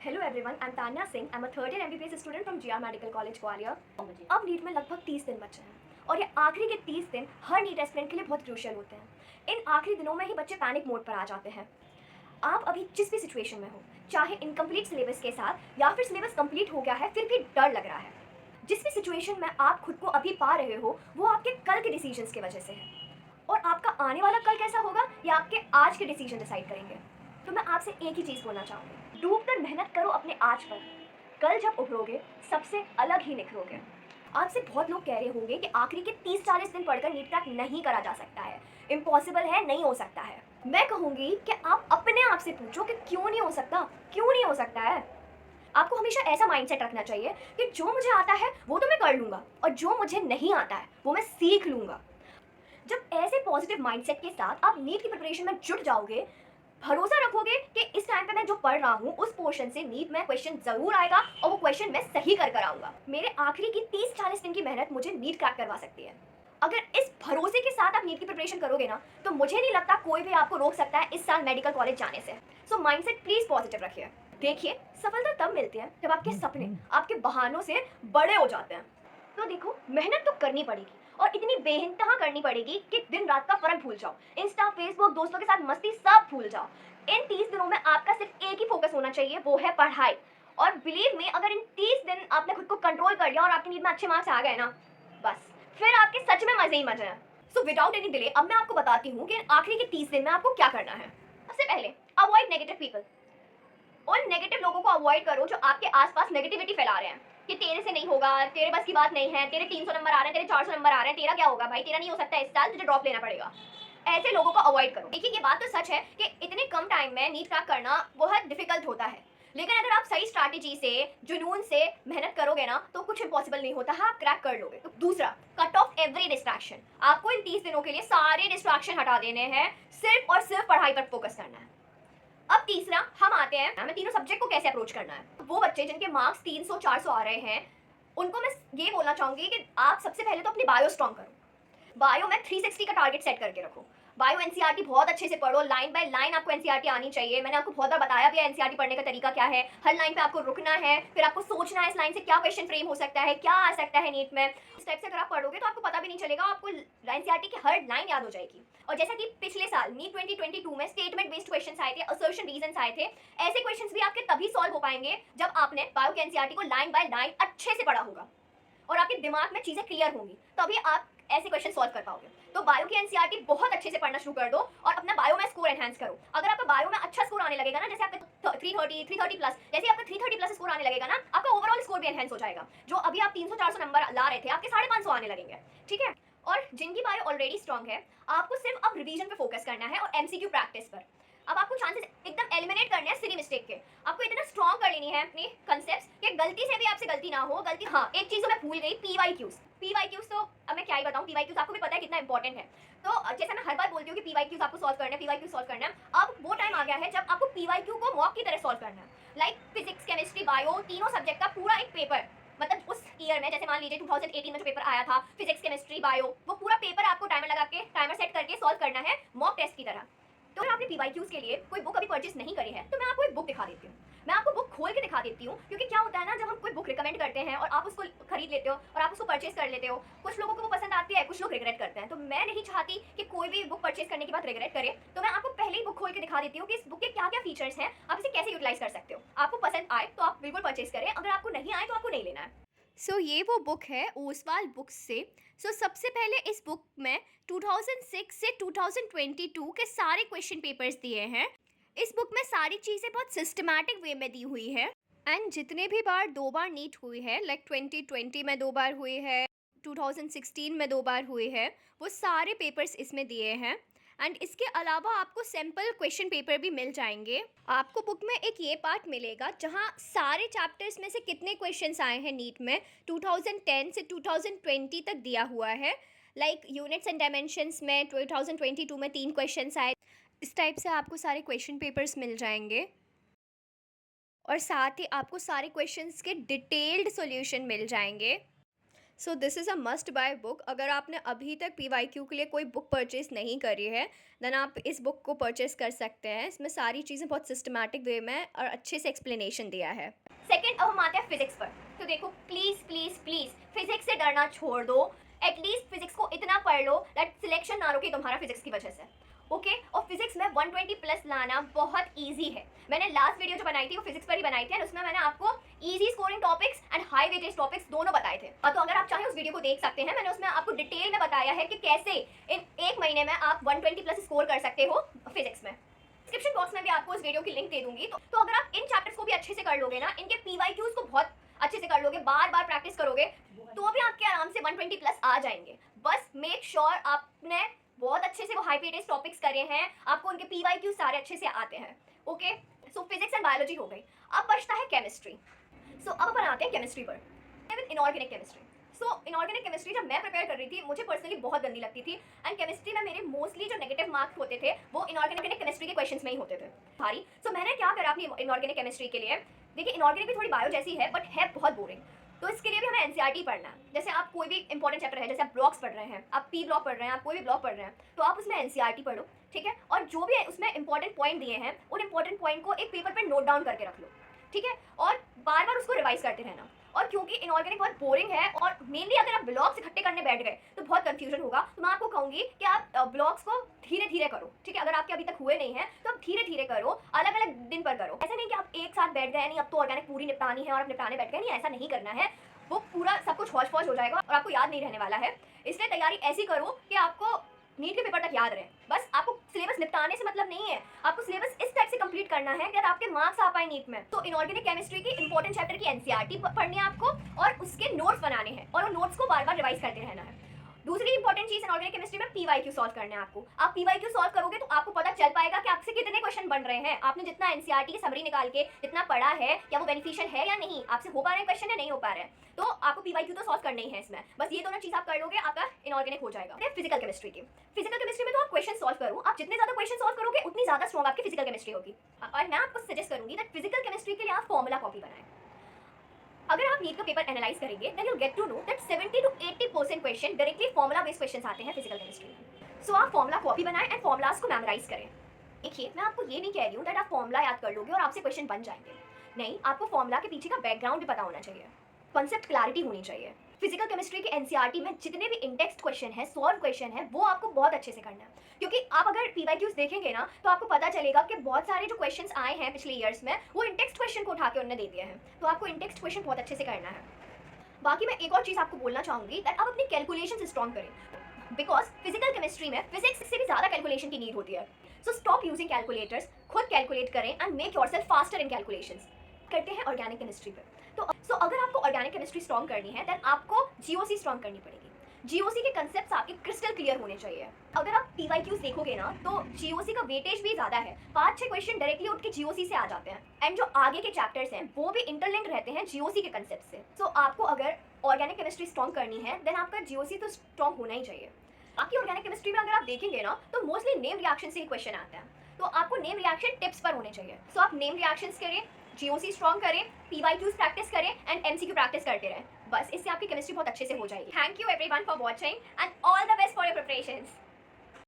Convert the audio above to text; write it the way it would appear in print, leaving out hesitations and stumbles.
Hello everyone, I'm Tanya Singh. I'm a third year MBBS student from GR Medical College Gwalior. अब NEET में लगभग 30 दिन बचे हैं और ये आखिरी के 30 दिन हर नीट एस्पिरेंट के लिए बहुत क्रूशियल होते हैं। इन आखिरी दिनों में ही बच्चे पैनिक मोड पर आ जाते हैं। आप अभी जिस भी सिचुएशन में हो, चाहे इनकम्प्लीट सिलेबस के साथ या फिर सिलेबस कंप्लीट हो गया है फिर भी डर लग रहा है, जिस भी सिचुएशन में आप खुद को अभी पा रहे हो वो आपके कल के डिसीजंस की वजह से है। और आपका आने वाला कल कैसा होगा ये आपके आज के डिसीजन डिसाइड करेंगे। तो मैं आपसे एक ही चीज़ बोलना चाहूँगी, डूब कर मेहनत करो अपने आज पर। कल जब उभरोगे सबसे अलग ही निखरोगे। आपसे बहुत लोग कह रहे होंगे कि आखिरी के 30-40 दिन पढ़कर नीट क्रैक नहीं करा जा सकता है, इम्पॉसिबल है, नहीं हो सकता है। मैं कहूँगी कि आप अपने आप से पूछो कि क्यों नहीं हो सकता, क्यों नहीं हो सकता है। आपको हमेशा ऐसा माइंडसेट रखना चाहिए कि जो मुझे आता है वो तो मैं कर लूँगा और जो मुझे नहीं आता है वो मैं सीख लूँगा। जब ऐसे पॉजिटिव माइंडसेट के साथ आप नीट की प्रिपरेशन में जुट जाओगे, भरोसा रखोगे कि इस टाइम पे मैं जो पढ़ रहा हूँ उस पोर्शन से नीट में क्वेश्चन जरूर आएगा और वो क्वेश्चन मैं सही कर आऊंगा। मेरे आखिरी की 30-40 दिन की मेहनत मुझे नीट क्रैक करवा सकती है। अगर इस भरोसे के साथ आप नीट की प्रिपरेशन करोगे ना तो मुझे नहीं लगता कोई भी आपको रोक सकता है इस साल मेडिकल कॉलेज जाने से। सो माइंडसेट प्लीज पॉजिटिव रखिए। देखिए, सफलता तब मिलती है जब आपके सपने आपके बहानों से बड़े हो जाते हैं। तो देखो, मेहनत तो करनी पड़ेगी और इतनी बेइंतहा करनी पड़ेगी कि दिन रात का फर्क भूल जाओ, इंस्टा फेसबुक दोस्तों के साथ मस्ती सब भूल जाओ। इन 30 दिनों में आपका सिर्फ एक ही फोकस होना चाहिए, वो है पढ़ाई। और बिलीव मी, अगर इन 30 दिन आपने खुद को कंट्रोल कर लिया और आपकी नींद में अच्छे मार्क्स आ गए ना, बस फिर आपके सच में मजे ही मजे हैं। सो विदाउट एनी डिले अब मैं आपको बताती हूँ कि आखिरी के 30 दिन में आपको क्या करना है। सबसे पहले, अवॉइड नेगेटिव पीपल। उन नेगेटिव लोगों को अवॉइड करो जो आपके आसपास नेगेटिविटी फैला रहे हैं कि तेरे से नहीं होगा, तेरे बस की बात नहीं है, तेरे 300 नंबर आ रहे हैं, तेरे 400 नंबर आ रहे हैं, तेरा क्या होगा भाई, तेरा नहीं हो सकता इस साल, तुझे ड्रॉप लेना पड़ेगा। ऐसे लोगों को अवॉइड करो। देखिए, ये बात तो सच है कि इतने कम टाइम में नीट क्रैक करना बहुत डिफिकल्ट होता है, लेकिन अगर आप सही स्ट्रैटेजी से, जुनून से मेहनत करोगे ना तो कुछ इम्पॉसिबल नहीं होता है, आप क्रैक कर लोगे। तो दूसरा, कट ऑफ एवरी डिस्ट्रैक्शन। आपको इन 30 दिनों के लिए सारे डिस्ट्रैक्शन हटा देने हैं, सिर्फ और सिर्फ पढ़ाई पर फोकस करना है। अब तीसरा, हम आते हैं हमें तीनों सब्जेक्ट को कैसे अप्रोच करना है। वो बच्चे जिनके मार्क्स 300-400 आ रहे हैं उनको मैं ये बोलना चाहूंगी कि आप सबसे पहले तो अपनी बायो स्ट्रॉन्ग करो। बायो में 360 का टारगेट सेट करके रखो। बायो एनसीईआरटी बहुत अच्छे से पढ़ो, लाइन बाय लाइन आपको एनसीईआरटी आनी चाहिए। मैंने आपको बहुत बार बताया भी है एनसीईआरटी पढ़ने का तरीका क्या है। हर लाइन पे आपको रुकना है, फिर आपको सोचना है इस लाइन से क्या क्वेश्चन फ्रेम हो सकता है, क्या आ सकता है नीट में। इस टाइप से अगर आप पढ़ोगे तो आपको पता भी नहीं चलेगा, आपको एनसीईआरटी की हर लाइन याद हो जाएगी। और जैसा कि पिछले साल नीट 2022 में स्टेटमेंट बेस्ड क्वेश्चन आए थे, असर्शन रीजंस आए थे, ऐसे क्वेश्चंस भी आपके तभी सॉल्व हो पाएंगे जब आपने बायो के एनसीईआरटी को लाइन बाय लाइन अच्छे से पढ़ा होगा और आपके दिमाग में चीजें क्लियर होंगी, तभी आप ऐसे क्वेश्चन सॉल्व कर पाओगे। तो बायो की एनसीईआरटी बहुत अच्छे से पढ़ना शुरू कर दो और अपना बायो में स्कोर एनहांस करो। अगर आपका बायो में अच्छा स्कोर आने लगेगा ना, जैसे आपका 330 प्लस, जैसे आपका 330 प्लस स्कोर आने लगेगा ना, आपका ओवरऑल स्कोर भी एनहांस हो जाएगा। जो अभी आप 300-400 नंबर ला रहे थे, आपके 550 आने लगेंगे। ठीक है। और जिनकी बायो ऑलरेडी स्ट्रांग है, आपको सिर्फ अब रिवीजन पे फोकस करना है और एमसीक्यू प्रैक्टिस पर। अब आपको चांसेस एकदम एलिमिनेट करने हैं सिली मिस्टेक के। आपको इतना स्ट्रांग कर लेनी है अपनी कंसेप्ट्स कि गलती से भी आपसे गलती ना हो। गलती, हाँ, एक चीज तो मैं भूल गई, पीवाईक्यूज तो अब मैं क्या ही बताऊं, पीवाईक्यूज आपको भी पता है कितना इंपॉर्टेंट है। तो जैसा मैं हर बार बोलती हूँ कि पीवाईक्यूज आपको सॉल्व करना है, पीवाईक्यू सॉल्व करना है। अब वो टाइम आ गया है जब आपको पीवाईक्यू को मॉक की तरह सॉल्व करना है। लाइक फिजिक्स, केमिस्ट्री, बायो, तीनों सब्जेक्ट का पूरा एक पेपर, मतलब उस ईयर में, जैसे मान लीजिए 2018 में जो पेपर आया था फिजिक्स केमिस्ट्री बायो, वो पूरा पेपर आपको टाइमर लगा के, टाइमर सेट करके सॉल्व करना है मॉक टेस्ट की तरह। तो अगर आपने पीवाईक्यूज के लिए कोई बुक अभी परचेस नहीं करी है तो मैं आपको एक बुक दिखा देती हूँ। मैं आपको बुक खोल के दिखा देती हूँ, क्योंकि क्या होता है ना, जब हम कोई बुक रिकमेंड करते हैं और आप उसको खरीद लेते हो और आप उसको परचेस कर लेते हो, कुछ लोगों को वो पसंद आती है, कुछ लोग रिग्रेट करते हैं। तो मैं नहीं चाहती कि कोई भी बुक परचेस करने के बाद रिग्रेट करे, तो मैं आपको पहले ही बुक खोल के दिखा देती हूँ कि इस बुक के क्या क्या फीचर्स हैं, आप इसे कैसे यूटिलाइज कर सकते हो। आपको पसंद आए तो आप बिल्कुल परचेस करें, अगर आपको नहीं आए तो आपको नहीं लेना है। ये वो बुक है ओसवाल बुक्स से। सबसे पहले इस बुक में 2006 से 2022 के सारे क्वेश्चन पेपर्स दिए हैं। इस बुक में सारी चीज़ें बहुत सिस्टमैटिक वे में दी हुई है। एंड जितने भी बार 2 बार नीट हुई है, लाइक 2020 में 2 बार हुई है, 2016 में 2 बार हुई है, वो सारे पेपर्स इसमें दिए हैं। एंड इसके अलावा आपको सैम्पल क्वेश्चन पेपर भी मिल जाएंगे। आपको बुक में एक ये पार्ट मिलेगा जहाँ सारे चैप्टर्स में से कितने क्वेश्चंस आए हैं नीट में 2010 से 2020 तक दिया हुआ है। लाइक यूनिट्स एंड डायमेंशंस में 2022 में 3 क्वेश्चंस आए। इस टाइप से आपको सारे क्वेश्चन पेपर्स मिल जाएंगे और साथ ही आपको सारे क्वेश्चंस के डिटेल्ड सॉल्यूशन मिल जाएंगे। So this is a must buy book. अगर आपने अभी तक PYQ के लिए कोई बुक परचेज़ नहीं करी है, देन आप इस बुक को परचेज़ कर सकते हैं। इसमें सारी चीज़ें बहुत सिस्टमैटिक वे में और अच्छे से एक्सप्लेनेशन दिया है। सेकंड, अब हम आते हैं फिजिक्स पर। तो देखो, प्लीज़ प्लीज़ प्लीज़ फिजिक्स से डरना छोड़ दो। एटलीस्ट फिजिक्स को इतना पढ़ लो दैट सिलेक्शन ना रुके तुम्हारा फिजिक्स की वजह से। ओके और फिजिक्स में 120 प्लस लाना बहुत ईजी है। मैंने लास्ट वीडियो जो बनाई थी वो फिजिक्स पर ही बनाई थी, और उसमें मैंने आपको easy scoring topics and high weightage topics दोनों बताए थे। तो अगर आप चाहें उस वीडियो को देख सकते हैं। मैंने उसमें आपको डिटेल में बताया है कि कैसे इन एक महीने में आप 120 प्लस स्कोर कर सकते हो फिजिक्स में। डिस्क्रिप्शन बॉक्स में भी आपको इस वीडियो की लिंक दे दूंगी। तो अगर आप इन चैप्टर्स को भी अच्छे से कर लोगे ना, इनके PYQs को बहुत अच्छे से कर लोगे, बार बार प्रैक्टिस करोगे, तो भी आपके आराम से 120 प्लस आ जाएंगे। बस मेक श्योर आपने बहुत अच्छे से वो हाई वेटेज टॉपिक्स करे हैं, आपको उनके PYQ सारे अच्छे से आते हैं। Okay, so physics and biology हो गई। अब बचता है केमिस्ट्री। सो अब अपन आते हैं केमिस्ट्री पर, with inorganic chemistry. So inorganic chemistry जब मैं प्रिपेयर कर रही थी, मुझे पर्सनली बहुत गंदी लगती थी। एंड केमिस्ट्री में मेरे मोस्टली जो नेगेटिव मार्क्स होते थे वो इनऑर्गेनिक केमिस्ट्री के क्वेश्चंस में ही होते थे भारी। सो मैंने क्या करा अपनी इनऑर्गेनिक केमिस्ट्री के लिए, देखिए इनऑर्गेनिक भी थोड़ी बायो जैसी है बट है बहुत बोरिंग। तो इसके लिए भी हमें NCERT पढ़ना है। जैसे आप कोई भी इंपॉर्टेंट चैप्टर है, जैसे आप ब्लॉक्स पढ़ रहे हैं, आप P ब्लॉक पढ़ रहे हैं, आप कोई भी ब्लॉक पढ़ रहे हैं, तो आप उसमें NCERT पढ़ो, ठीक है। और जो भी उसमें इंपॉर्टेंट पॉइंट दिए हैं, उन इंपॉर्टेंट पॉइंट को एक पेपर पर नोट डाउन करके रख लो, ठीक है। और बार बार उसको रिवाइज करते रहना। और क्योंकि इनऑर्गेनिक बहुत बोरिंग है और मेनली अगर आप ब्लॉक्स इकट्ठे करने बैठ गए तो बहुत कंफ्यूजन होगा, तो मैं आपको कहूंगी कि आप ब्लॉक्स को धीरे धीरे करो, ठीक है। अगर आपके अभी तक हुए नहीं है तो आप धीरे धीरे करो, अलग अलग दिन पर करो। ऐसा नहीं कि आप एक साथ बैठ गए, नहीं अब तो ऑर्गेनिक पूरी निपटानी है और आप निपटाने बैठ गए, नहीं ऐसा नहीं करना है। वो पूरा सब कुछ हौच पौच हो जाएगा और आपको याद नहीं रहने वाला है। इसलिए तैयारी ऐसी करो कि आपको नीट के पेपर तक याद रहे। बस आपको सिलेबस निपटाने से मतलब नहीं है, आपको सिलेबस इस टाइप से कंप्लीट करना है कि आपके मार्क्स आ पाए नीट में। तो इनऑर्गेनिक केमिस्ट्री की इंपॉर्टेंट चैप्टर की NCERT पढ़नी है आपको और उसके नोट्स बनाने हैं और उन नोट्स को बार बार रिवाइज करते रहना है। दूसरी इंपॉर्टेंट चीज इनऑर्गेनिक केमिस्ट्री में PYQ सॉल्व करने हैं आपको। आप PYQ सॉल्व करोगे तो आपको पता चल पाएगा कि आपसे कितने क्वेश्चन बन रहे हैं। आपने जितना NCERT की समरी निकाल के जितना पढ़ा है, क्या वो बेनिफिशियल है या नहीं, आपसे हो पा रहे हैं क्वेश्चन या नहीं हो पा रहे हैं। तो आपको PYQ तो सॉल्व करने ही है इसमें। बस ये दोनों चीज आप कर लोगे, आपका इनऑर्गेनिक हो जाएगा। फिजिकल केमिस्ट्री की, फिजिकल केमिस्ट्री में तो आप क्वेश्चन सॉल्व करो, आप जितने ज्यादा क्वेश्चन सॉल्व करोगे उतनी ज्यादा स्ट्रॉन्ग आपकी फिजिकल केमिस्ट्री होगी। और मैं आपको सजेस्ट करूंगी दैट फिजिकल केमिस्ट्री के लिए आप फॉर्मूला कॉपी बनाएं। अगर आप नीट का पेपर एनालाइज करेंगे then you get to know that 70 to 80% question directly formula based questions आते हैं फिजिकल केमिस्ट्री में। सो आप फॉर्मूला कॉपी बनाएं एंड फॉर्मूलाज को मेमोराइज करें। देखिए, मैं आपको ये नहीं कह रही हूँ दैट आप फॉर्मूला याद कर लोगे और आपसे क्वेश्चन बन जाएंगे। नहीं, आपको फॉर्मूला के पीछे का बैकग्राउंड भी पता होना चाहिए, कॉन्सेप्ट क्लैरिटी होनी चाहिए। फिजिकल केमिस्ट्री के NCERT में जितने भी इंटेक्स्ट क्वेश्चन है, सॉल्व क्वेश्चन है, वो आपको बहुत अच्छे से करना है। क्योंकि आप अगर PYQs देखेंगे ना तो आपको पता चलेगा कि बहुत सारे जो क्वेश्चंस आए हैं पिछले ईयर्स में वो इंटेक्स्ट क्वेश्चन को उठा के उन्होंने दे दिए हैं। तो आपको इंटेक्स्ट क्वेश्चन बहुत अच्छे से करना है। बाकी मैं एक और चीज़ आपको बोलना चाहूँगी दैट आप अपनी कैलकुलेशन स्ट्रॉन्ग करें, बिकॉज फिजिकल केमिस्ट्री में फिजिक्स से भी ज़्यादा कैलकुलेशन की नीड होती है। सो स्टॉप यूजिंग कैलकुलेटर्स, खुद कैलकुलेट करें and make yourself faster in calculations. करते हैं ऑर्गेनिक केमिस्ट्री पर। तो अगर आपको ऑर्गेनिक केमिस्ट्री स्ट्रॉन्ग करनी है देन आपको GOC स्ट्रॉन्ग करनी पड़ेगी। GOC के कंसेप्ट्स आपके क्रिस्टल क्लियर होने चाहिए। अगर आप PYQs देखोगे ना तो GOC का वेटेज भी ज़्यादा है, 5-6 क्वेश्चन डायरेक्टली उठ के GOC से आ जाते हैं एंड जो आगे के चैप्टर्स हैं वो भी इंटरलिंक रहते हैं GOC के कंसेप्ट से। सो आपको अगर ऑर्गेनिक केमिस्ट्री स्ट्रॉन्ग करनी है देन आपका GOC तो स्ट्रॉन्ग होना ही चाहिए। बाकी ऑर्गेनिक केमिस्ट्री में अगर आप देखेंगे ना तो मोस्टली नेम रिएक्शन से ही क्वेश्चन आते हैं, तो आपको नेम रिएक्शन टिप्स पर होने चाहिए। सो आप नेम रिएक्शंस करें, GOC स्ट्रॉन्ग करें, PYQs प्रैक्टिस करें एंड MCQ प्रैक्टिस करते रहें। बस इससे आपकी केमिस्ट्री बहुत अच्छे से हो जाएगी। Thank you everyone for watching and all the best for your preparations.